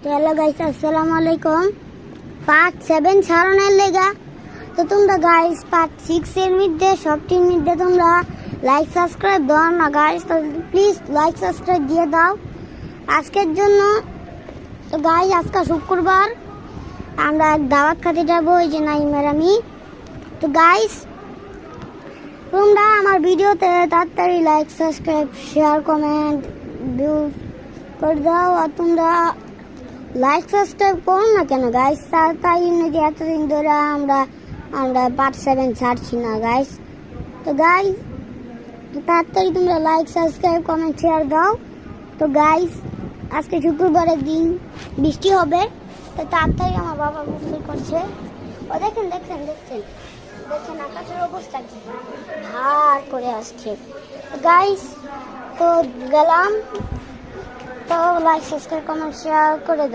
তো hello guys, আসসালামু আলাইকুম। পার্ট 7 ছাড়নের লেগা তো তোমরা গাইস পার্ট 6 এর মধ্যে সবটির মধ্যে তোমরা লাইক সাবস্ক্রাইব দাও না গাইস, তো প্লিজ লাইক সাবস্ক্রাইব দিয়ে দাও আজকের জন্য। তো গাইস আজকে শুক্রবার, আমরা এক দাওয়াত খেতে যাবো, এই যে নাইমের আমি। তো গাইস তোমরা আমার ভিডিওতে তাড়াতাড়ি like subscribe share comment view করে দাও। আর তোমরা লাইক সাবস্ক্রাইব করো না কেন গাইস? তাই নাকি এতদিন ধরে আমরা পার্ট 7 ছাড়ছি না গাইস। তো গাইস তাড়াতাড়ি তোমরা লাইক সাবস্ক্রাইব কমেন্ট শেয়ার দাও। তো গাইস আজকে শুক্রবারের দিন, বৃষ্টি হবে, তো তাড়াতাড়ি আমার বাবা গোসল করছে। ও দেখেন দেখেন দেখেন দেখেন আকাশের অবস্থা কি ভার করে আসছে গাইস। তো গেলাম, তো লাইক সাবস্ক্রাইব কমেন্ট শেয়ার করে দাও।